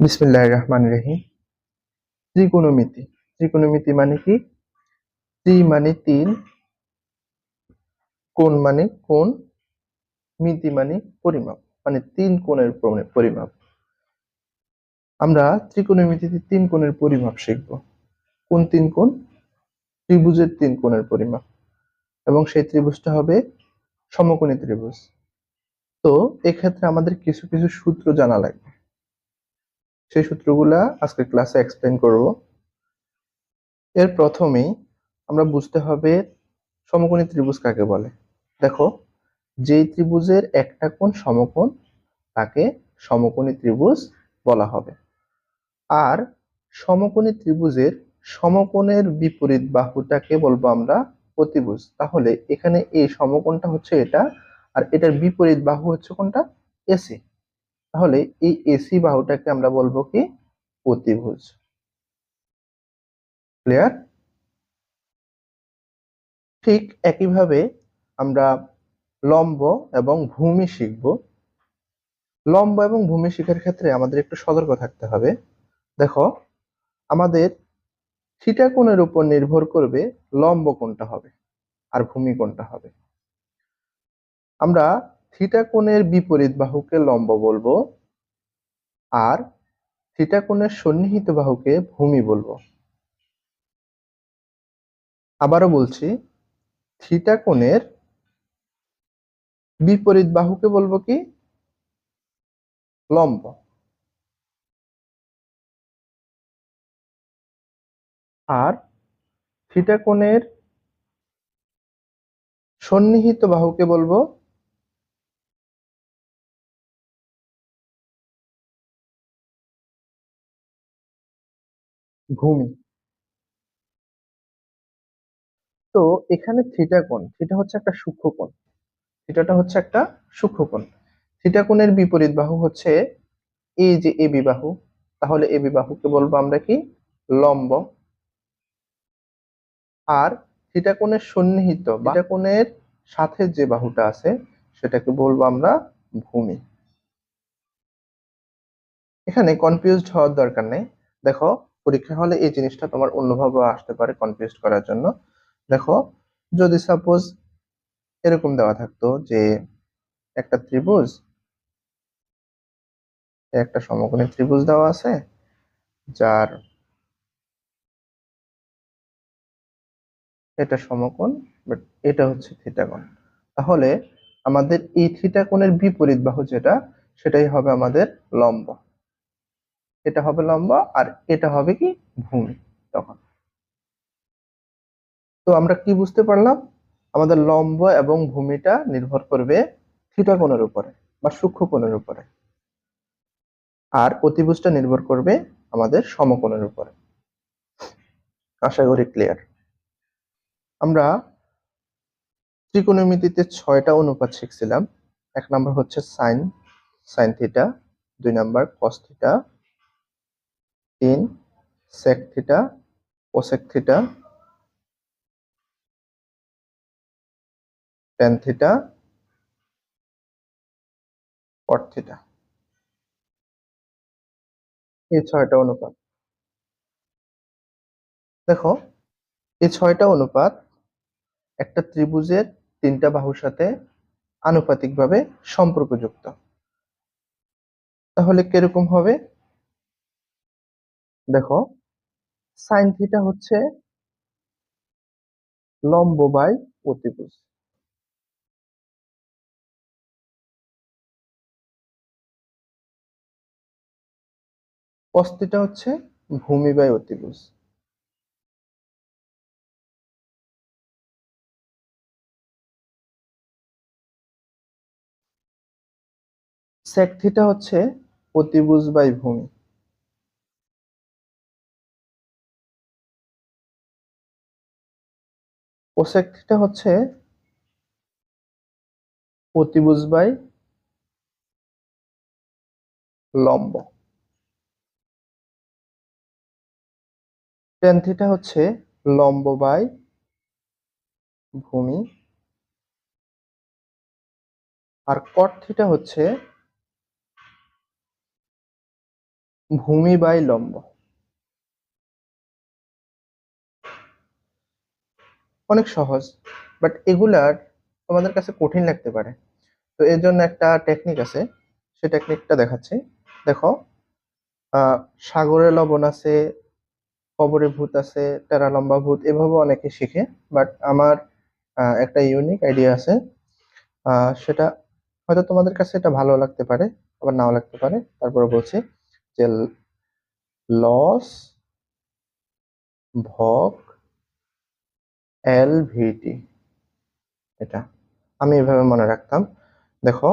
বিসমিল্লাহির রহমানির রহিম। ত্রিকোণমিতি। ত্রিকোণমিতি মানে কি? ত্রি মানে তিন, কোণ মানে কোণ, মিতি মানে পরিমাপ, মানে তিন কোণের পরিমাপ। আমরা ত্রিকোণমিতিতে তিন কোণের পরিমাপ শিখব। কোন তিন কোণ? ত্রিভুজের তিন কোণের পরিমাপ, এবং সেই ত্রিভুজটা হবে সমকোণী ত্রিভুজ। তো এক্ষেত্রে আমাদের কিছু কিছু সূত্র জানা লাগবে। সেই সূত্রগুলা আজকে ক্লাসে এক্সপ্লেন করব। এর প্রথমেই আমরা বুঝতে হবে সমকোণী ত্রিভুজ কাকে বলে। দেখো, যেই ত্রিভুজের একটা কোণ সমকোণ তাকে সমকোণী ত্রিভুজ বলা হবে। আর সমকোণী ত্রিভুজের সমকোণের বিপরীত বাহুটাকে বলবো আমরা অতিভুজ। তাহলে এখানে এই সমকোণটা হচ্ছে এটা, আর এটার বিপরীত বাহু হচ্ছে কোনটা? এসি। তাহলে এই এসি বাহুটাকে আমরা বলবো কি? অতিভুজ। ক্লিয়ার? ঠিক একইভাবে আমরা লম্ব এবং ভূমি শিখব। লম্ব এবং ভূমি শিখার ক্ষেত্রে আমাদের একটু সতর্ক থাকতে হবে। দেখো, আমাদের থিটা কোণের উপর নির্ভর করবে লম্ব কোণটা হবে আর ভূমি কোণটা হবে। আমরা থিটা কোণের বিপরীত বাহুকে লম্ব বলবো, আর থিটা কোণের সন্নিহিত বাহুকে ভূমি বলবো। আবারও বলছি, থিটা কোণের বিপরীত বাহুকে বলবো কি? লম্ব। আর থিটা কোণের সন্নিহিত বাহুকে বলবো ভূমি। তো এখানে থিটা কোণ, থিটা হচ্ছে একটা সূক্ষ্ম কোণ, থিটাটা হচ্ছে একটা সূক্ষ্ম কোণ। থিটা কোণের বিপরীত বাহু হচ্ছে এই যে এবি বাহু। তাহলে এবি বাহুকে বলবো আমরা কি? লম্ব। আর থিটা কোণের সন্নিহিত বা থিটা কোণের সাথে যে বাহুটা আছে সেটাকে বলবো আমরা ভূমি। এখানে কনফিউজড হওয়ার দরকার নেই। দেখো, পরীক্ষা হলে এই জিনিসটা তোমার অন্যভাবে আসতে পারে কনফিউজ করার জন্য। দেখো, যদি সাপোজ এরকম দেওয়া থাকতো যে একটা ত্রিভুজ, একটা সমকোণী ত্রিভুজ দেওয়া আছে, যার এটা সমকোণ, বাট এটা হচ্ছে থিটা কোণ। তাহলে আমাদের এই থিটা কোণের বিপরীত বাহু যেটা, সেটাই হবে আমাদের লম্ব। এটা হবে লম্ব, আর এটা হবে কি? ভূমি। তখন তো আমরা কি বুঝতে পারলাম? আমাদের লম্ব এবং ভূমিটা নির্ভর করবে থিটা কোণের উপরে বা সূক্ষ্ম কোণের উপরে, আর অতিভুজটা নির্ভর করবে আমাদের সমকোণের উপরে। আশা করি ক্লিয়ার। আমরা ত্রিকোণমিতিতে 6টা অনুপাত শিখছিলাম। এক নাম্বার হচ্ছে sine, sine theta. 2 number cos theta. 3 sec theta, cosec theta, tan theta, cot theta. এই 6টা অনুপাত। দেখো, এই 6টা অনুপাত একটা ত্রিভুজের 3টা বাহুর সাথে আনুপাতিকভাবে সম্পর্কযুক্ত। তাহলে কিরকম হবে? দেখো, সাইন থিটা হচ্ছে লম্ব বাই অতিভুজ। কস থিটা হচ্ছে ভূমি বাই অতিভুজ। সেক থিটা হচ্ছে অতিভুজ বাই ভূমি। কোসেক থিটা হচ্ছে অতিভুজ বাই লম্ব। ট্যান থিটা হচ্ছে লম্ব বাই ভূমি। আর কট থিটা হচ্ছে ভূমি বাই লম্ব। অনেক সহজ, বাট এগুলার তোমাদের কাছে কঠিন লাগতে পারে। তো এর জন্য একটা টেকনিক আছে, সেই টেকনিকটা দেখাচ্ছি। দেখো, আহ সাগরে লবণ আছে, কবরে ভূত আছে, টেরা লম্বা ভূত, এভাবে অনেকে শিখে। বাট আমার একটা ইউনিক আইডিয়া আছে। সেটা হয়তো তোমাদের কাছে এটা ভালো লাগতে পারে, আবার নাও লাগতে পারে। তারপরে বলছি যে লস ভগ LVT, এটা আমি এভাবে মনে রাখতাম। দেখো,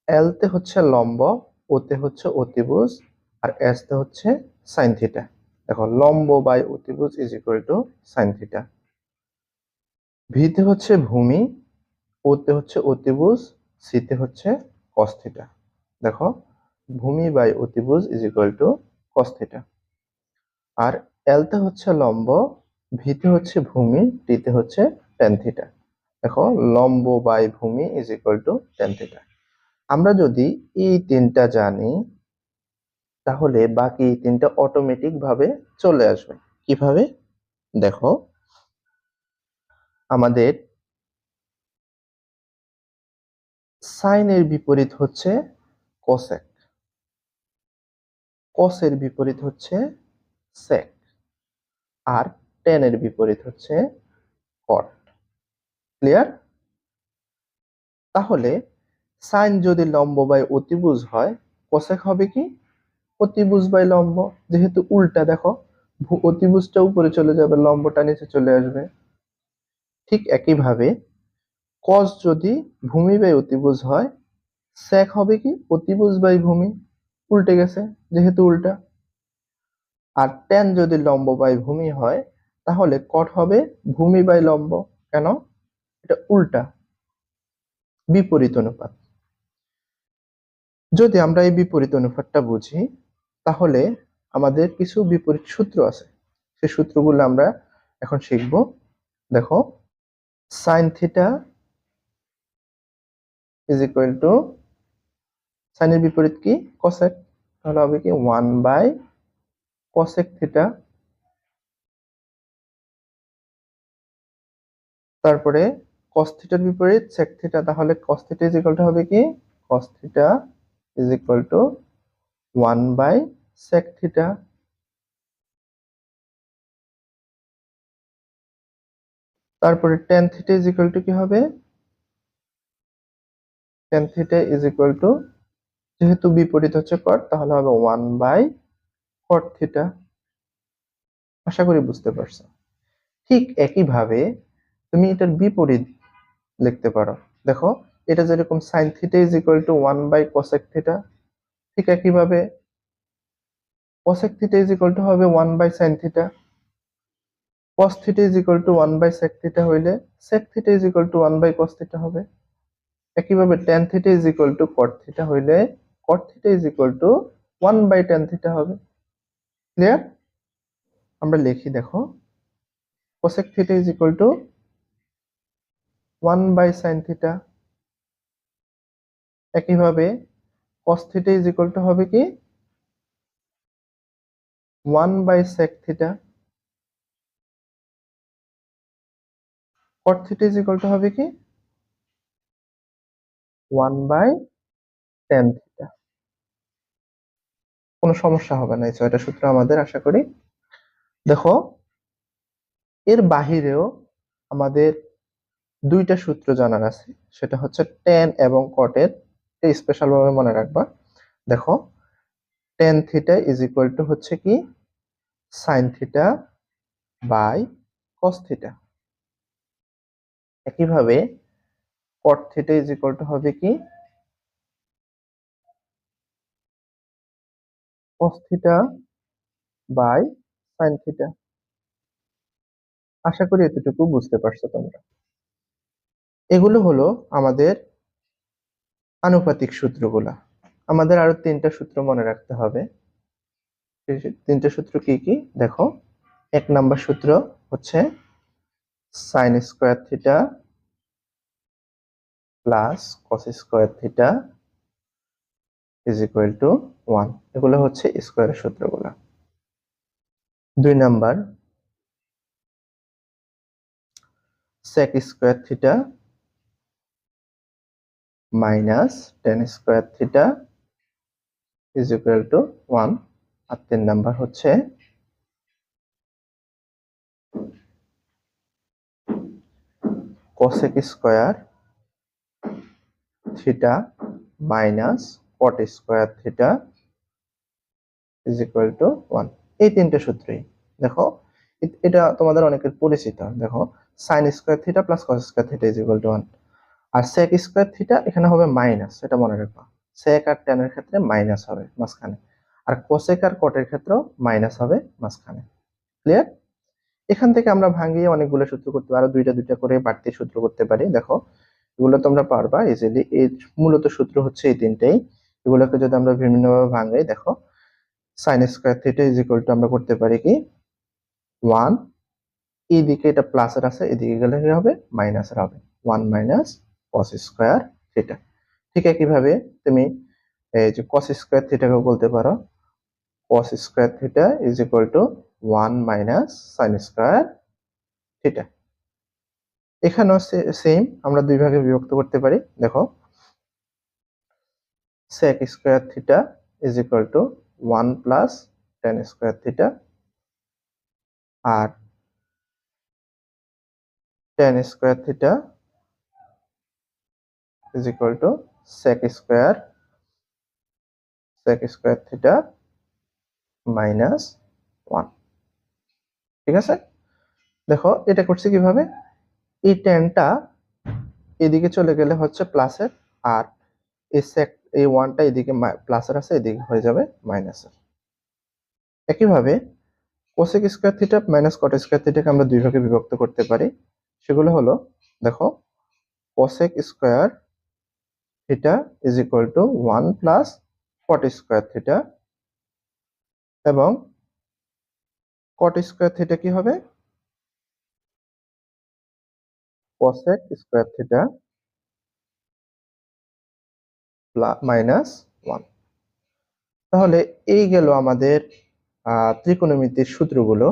এল তে হচ্ছে লম্ব, ও তে হচ্ছে অতিভুজ, আর এস তে হচ্ছে সাইন থিটা। দেখো, লম্ব বাই অতিভুজ is equal two sine theta. V তে হচ্ছে ভূমি, ও তে হচ্ছে অতিভুজ, সি তে হচ্ছে কস থিটা। দেখো, ভূমি বাই অতিভুজ is equal to cos theta. আর এল তে হচ্ছে লম্ব, ভি তে হচ্ছে ভূমি, টি তে হচ্ছে ট্যান থিটা। দেখো, লম্ব বাই ভূমি is equal two tan theta. আমরা যদি এই তিনটা জানি, তাহলে বাকি এই তিনটা অটোমেটিক ভাবে চলে আসবে। কিভাবে? দেখো, আমাদের সাইনের বিপরীত হচ্ছে কোসেক, কসের বিপরীত হচ্ছে সেক, আর টেনের বিপরীত হচ্ছে কট। ক্লিয়ার? তাহলে সাইন যদি লম্ব বাই অতিভুজ হয়, কোসেক হবে কি? অতিভুজ বাই লম্ব। যেহেতু উল্টা, দেখো, অতিভুজটা উপরে চলে যাবে, লম্বটা নিচে চলে আসবে। ঠিক একইভাবে কস যদি ভূমি বাই অতিভুজ হয়, সেক হবে কি? অতিভুজ বাই ভূমি। উল্টে গেছে, যেহেতু উল্টা। আর ট্যান যদি লম্ব বাই ভূমি হয়, তাহলে কট হবে ভূমি বাই লম্ব। কেন? এটা উল্টা, বিপরীত অনুপাত। যদি আমরা এই বিপরীত অনুপাতটা বুঝি, তাহলে আমাদের কিছু বিপরীত সূত্র আছে, সেই সূত্রগুলো আমরা এখন শিখব। দেখো, sine theta is equal two, সাইনের বিপরীত কি? কসেক। তাহলে হবে কি? 1 বাই কসেক থিটা। তারপরে কস থিটার বিপরীত সেক থিটা, তাহলে cos theta is equal to হবে কি? Cos theta is equal to 1/sec theta. তারপরে tan theta is equal to কি হবে? Tan theta is equal to, যেহেতু বিপরীত হচ্ছে কট, তাহলে হবে 1/cot থিটা। আশা করি বুঝতে পারছো। ঠিক একইভাবে তুমি এটার বিপরীত লিখতে পারো। দেখো, এটা যেরকম sine theta is equal two 1/cosec theta, ঠিক একইভাবে cosec theta is equal to হবে 1/sin theta. cos theta is equal to 1/sec theta হইলে sec theta is equal two 1/cos theta হবে। একইভাবে tan theta is equal two cot theta হইলে cot theta is equal two 1/tan theta হবে। Clear? আমরা লিখি, দেখো, cosec theta is equal two 1/sin theta. একইভাবে cos theta is equal to হবে কি? 1/sec theta. cot theta is equal to হবে কি? 1/tan theta. কোনো সমস্যা হবে না এই ছয়টা সূত্র আমাদের, আশা করি। দেখো, এর বাহিরেও আমাদের দুইটা সূত্র জানার আছে, সেটা হচ্ছে tan এবং cot এর, স্পেশাল ভাবে মনে রাখবা। দেখো, tan theta is equal to হচ্ছে কি? Sine theta by cos theta. একইভাবে cot theta is equal to হবে কি? Cos theta by sine theta. আশা করি এতটুকু বুঝতে পারছো তোমরা। এগুলো হলো আমাদের আনুপাতিক সূত্রগুলা। আমাদের আরো তিনটা সূত্র মনে রাখতে হবে। সেই তিনটা সূত্র কি কি? দেখো, 1 নাম্বার সূত্র হচ্ছে sine square theta plus cos square theta is equal to 1। এগুলো হচ্ছে স্কোয়ারের সূত্রগুলো। 2 number, sec square theta minus tan square theta is equal to 1। আর 3 নাম্বার হচ্ছে cosec square theta minus cot square theta is equal to 1। এই তিনটে সূত্রই দেখো, এটা তোমাদের অনেকের পরিচিত। দেখো, sin square theta plus cos square theta is equal to 1। আর sec স্কোয়ার থিটা এখানে হবে মাইনাস, এটা মনে রাখবা। sec আর tan এর ক্ষেত্রে মাইনাস হবে মাঝখানে, আর cosec আর cot এর ক্ষেত্রেও মাইনাস হবে মাঝখানে। ক্লিয়ার? এখান থেকে আমরা ভাঙিয়ে অনেকগুলো সূত্র করতে পারি, আরো দুইটা দুইটা করে বাড়তি সূত্র করতে পারি। দেখো, এগুলো তোমরা পারবা ইজিলি। এই মূলত সূত্র হচ্ছে এই তিনটেই। এগুলোকে যদি আমরা বিভিন্নভাবে ভাঙাই, দেখো, sin square theta is equal two আমরা করতে পারি কি 1, এইদিকে এটা প্লাসের আছে, এদিকে গেলে কি হবে মাইনাসের হবে, 1 মাইনাস cos স্কোয়ার থিটা। ঠিক একইভাবে তুমি এই যে cos স্কোয়ার থিটাকে বলতে পারো cos square theta is equal to 1 minus sin square theta. এখানেও সেম, আমরা দুই ভাগে বিভক্ত করতে পারি। দেখো, sec square theta is equal to 1 plus tan square theta, আর tan square theta is equal to sec square theta minus 1। ঠিক আছে? দেখো, এটা করছি কিভাবে, এই ট্যানটা এদিকে চলে গেলে হচ্ছে প্লাসের, আর এই ওয়ানটা এদিকে প্লাসের আছে, এদিকে হয়ে যাবে মাইনাসের। একইভাবে cosec square theta minus cot square থিটাকে আমরা দুই ভাগে বিভক্ত করতে পারি। সেগুলো হলো, দেখো, cosec square theta is equal to 1 plus cot square theta, এবং কট স্কোয়ার থিটা কি হবে কোসেক স্কোয়ার থিটা মাইনাস 1। তাহলে এই গেল আমাদের ত্রিকোণমিতির সূত্রগুলো।